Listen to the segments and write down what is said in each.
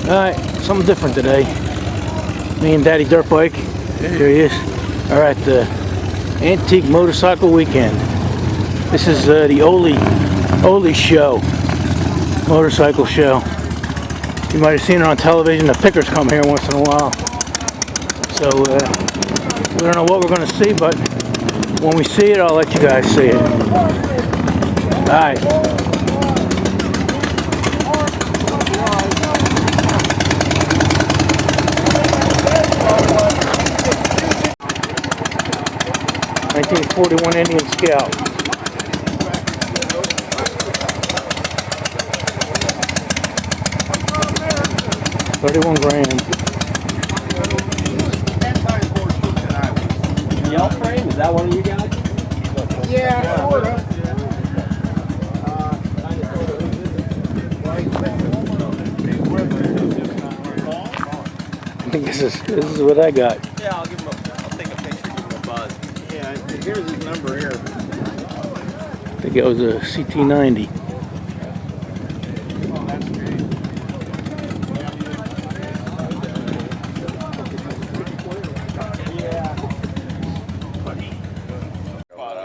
Alright, something different today. Me and Daddydirtbike. There he is. Are at the Antique Motorcycle Weekend. This is the Oley show. Motorcycle show. You might have seen it on television. The pickers come here once in a while. So we don't know what we're going to see, but when we see it, I'll let you guys see it. Alright. 1941 Indian Scout. $31,000. Yelp frame? Is that one of you guys? Yeah, sort of. I think this is what I got. Yeah, I'll take a picture, give him a buzz. Yeah, here's his number here. I think it was a CT90.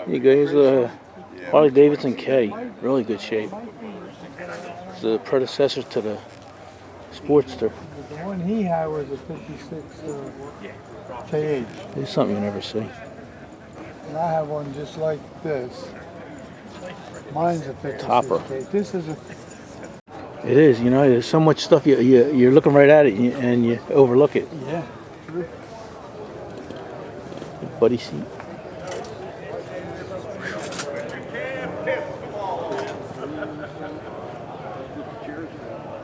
You guys, Harley Davidson K, really good shape. It's the predecessor to the Sportster. The one he had was a 56 KH. It's something you never see. And I have one just like this. Mine's a 56 Topper. KH. This is a... It is, you know, there's so much stuff you're looking right at it and you overlook it. Yeah, true. Buddy seat.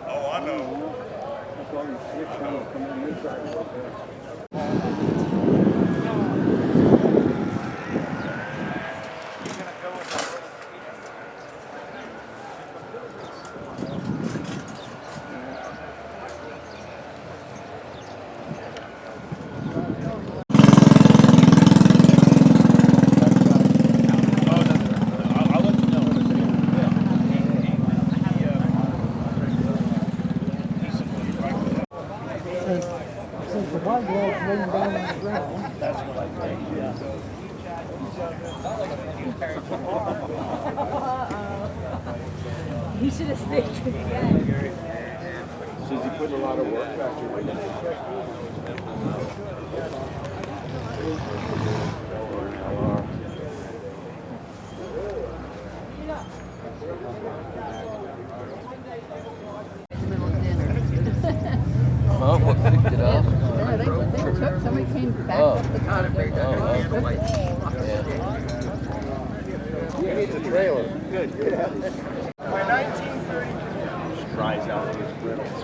Oh, I know. Since the white glove laying down on the ground. That's what I think, yeah. You should have stayed together. Susie put a lot of work back here. Oh, what picked it up? Yeah, they took, somebody came back up the concrete. He needs a trailer. Good. By 1930. Dries out these brittles.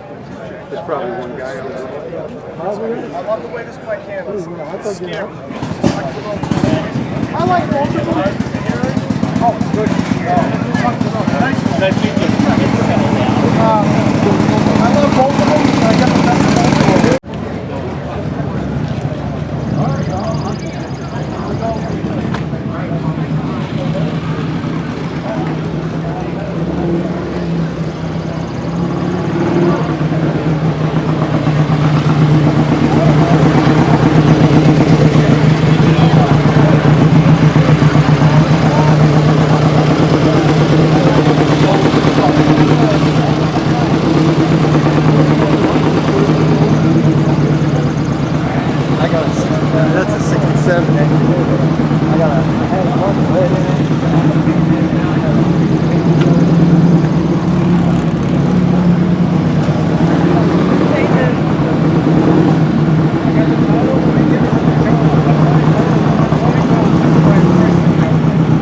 There's probably one guy on this. I love the way this bike handles. Scary. I like both of them. Oh, good. Nice to meet you. I love both of them. I got the best of both of them. That's a 67. I got a head one red in it.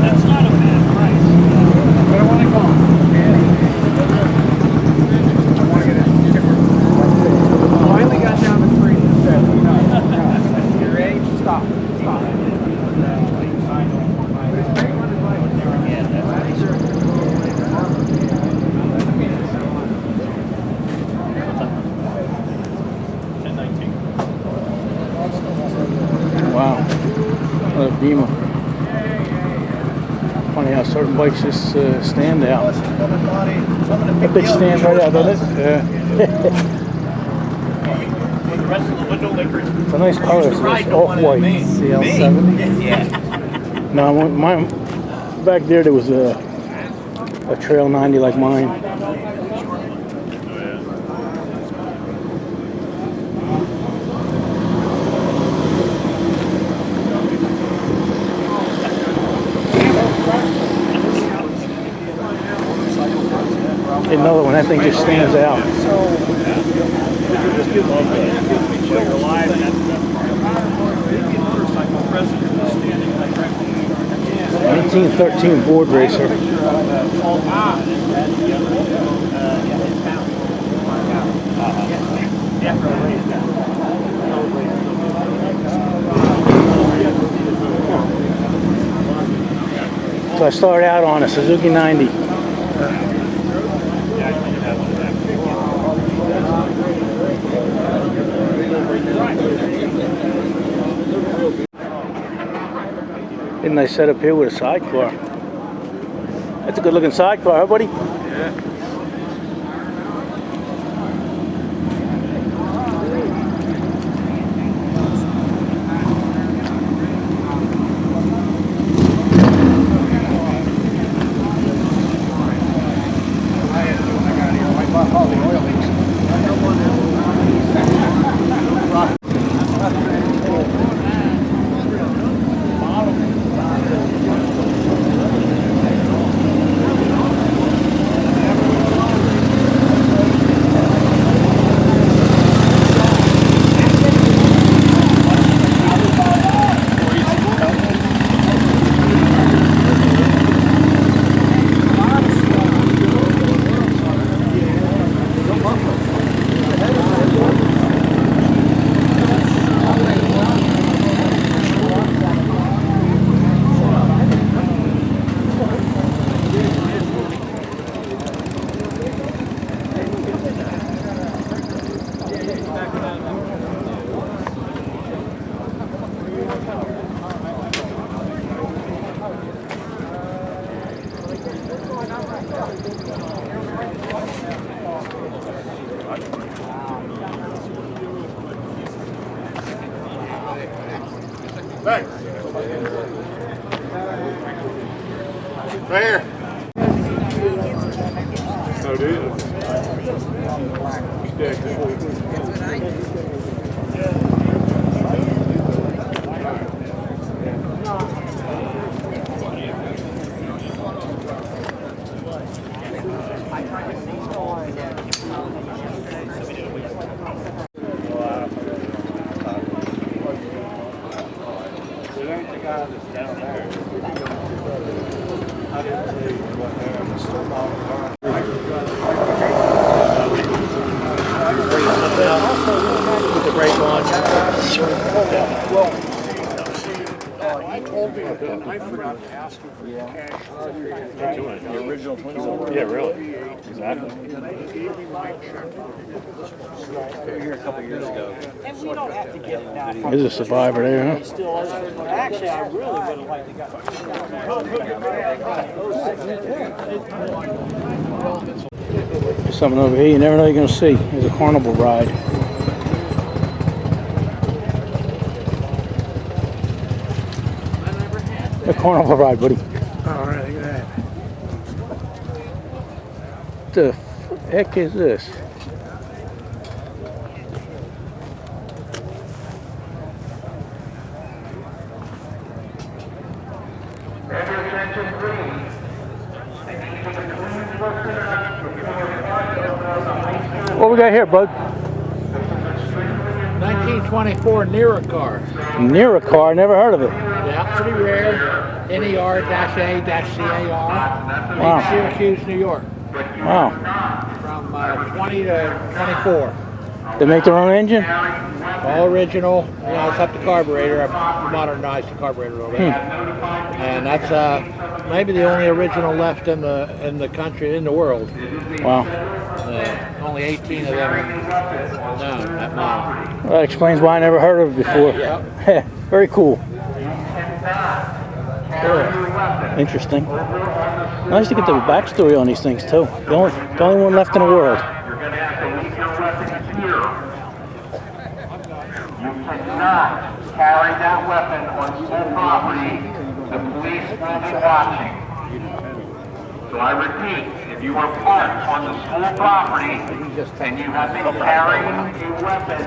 That's not a bad price. But I want to go. I want to get it different. Finally got down to 3. Your age? Stop. Wow. What a beamer. Funny how certain bikes just stand out. That bitch stands right out, doesn't it? Yeah. With the rest of the window lickers. It's a nice color. It's off-white. CL70. Yeah. No, mine back there was a Trail 90 like mine. Another one, that thing just stands out. 1913 board racer. So I started out on a Suzuki 90. Didn't they set up here with a sidecar? That's a good looking sidecar, huh, buddy? Yeah. Thanks. Right here. Oh, do you? Put the brake on. He told me that I forgot to ask him for the cash. The original twins. Yeah, really. Exactly. He gave me my check. We were here a couple years ago. And we don't have to get it now. There's a Survivor there, huh? Still is. Actually, I really would have liked to get. There's something over here you never know you're going to see. There's a carnival ride. A carnival ride, buddy. All right, look at that. What the heck is this? What we got here, bud? 1924 Ner-A-Car. Ner-A-Car, never heard of it. Yeah, pretty rare. Ner-A-Car. Wow. Syracuse, New York. Wow. From 20 to 24. They make their own engine? All original. You know, except the carburetor. I've modernized the carburetor a little bit. And that's maybe the only original left in the country, in the world. Wow. Only 18 of them known, that model. Well, that explains why I never heard of it before. Yep. Very cool. Interesting. Nice to get the backstory on these things too. The only one left in the world. not carry that weapon on school property, the police will be watching. So I repeat, if you are parked on the school property and you have been carrying a weapon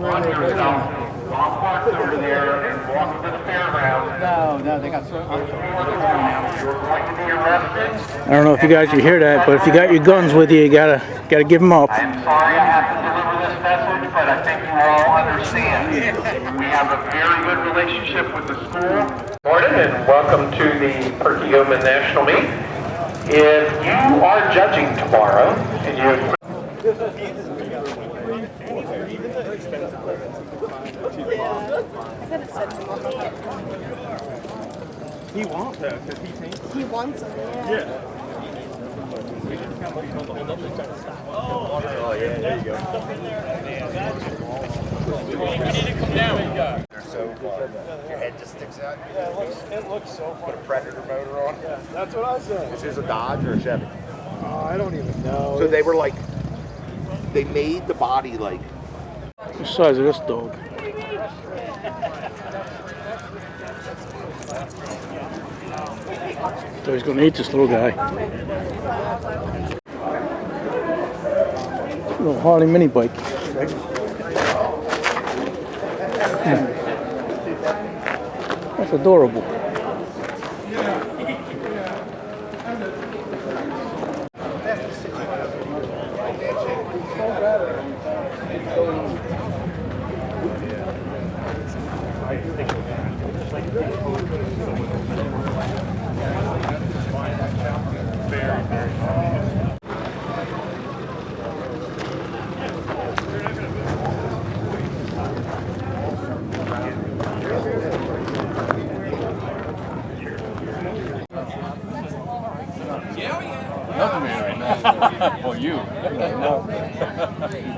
on yourself while parked over there and walking to the fairgrounds, No, they got you're going to be arrested. I don't know if you guys can hear that, but if you got your guns with you, you gotta give them up. I'm sorry I have to deliver this message, but I think you all understand. We have a very good relationship with the school. Morning and welcome to the Perkiomen National Meet. If you are judging tomorrow and you He wants that because he thinks. He wants them, yeah. Oh yeah, there you go. So your head just sticks out. Yeah, it looks so fun. Put a Predator motor on. Yeah, that's what I said. Is this a Dodge or a Chevy? I don't even know. So they were like, they made the body like. What's the size of this dog? So he's gonna eat this little guy. Little Harley mini bike. That's adorable. Well, you.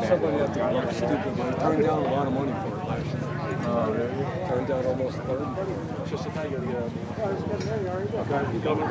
Somebody at the work stupid, but I turned down a lot of money for it last year. Oh, really? Turned down almost 30. Just a thing, you gotta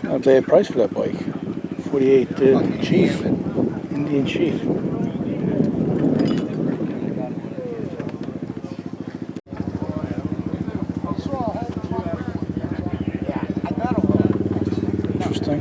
Not a bad price for that bike. 48 Chief, Indian Chief. Interesting.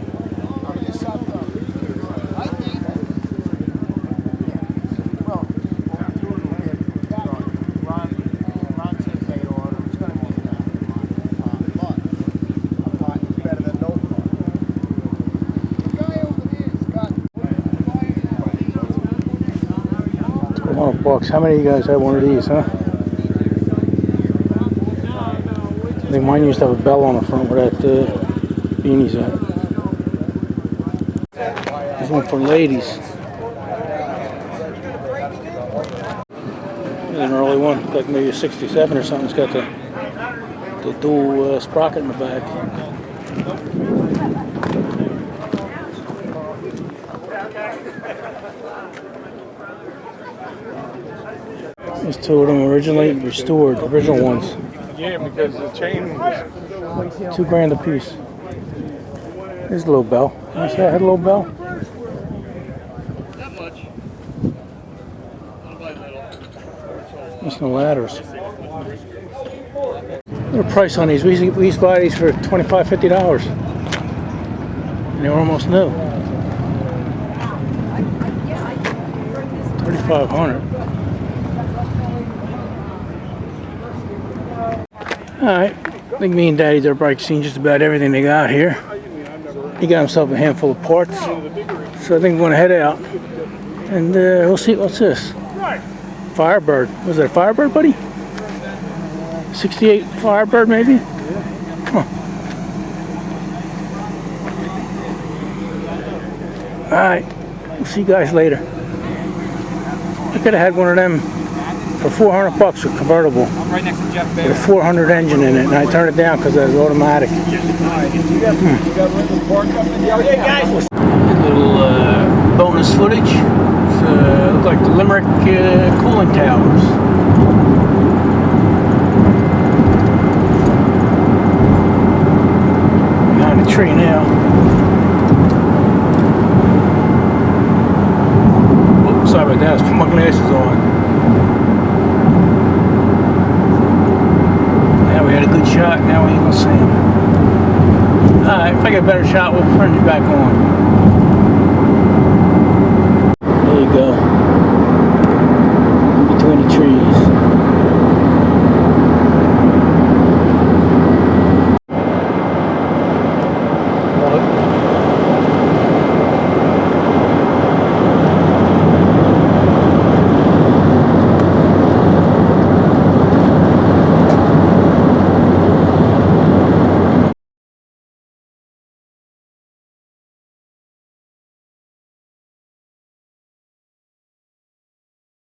$100. How many of you guys have one of these, huh? I think mine used to have a bell on the front where that beanie's at. There's one for ladies. There's an early one, like maybe a 67 or something. It's got the dual sprocket in the back. There's two of them originally restored, original ones. Yeah, because the chain was... $2 grand a piece. There's a little bell. You see that had a little bell? That much. There's no ladders. What a price on these. We used to buy these for $25, $50. And they were almost new. $3,500. Alright, I think me and Daddydirtbike seen just about everything they got here. He got himself a handful of parts, so I think we're going to head out And we'll see, what's this? Firebird. Was that a Firebird, buddy? 68 Firebird, maybe? Huh. Alright, we'll see you guys later. I could have had one of them for 400 bucks, a convertible. I'm right next to Jeff With a 400 engine in it, and I turned it down because it was automatic. You got Lincoln Park up in the other guys. A little bonus footage. It's, look like the Limerick cooling towers. Behind the tree now. Oops, sorry about that. I put my glasses on. Now we had a good shot. Now we ain't gonna see him. Alright, if I get a better shot, we'll turn you back on.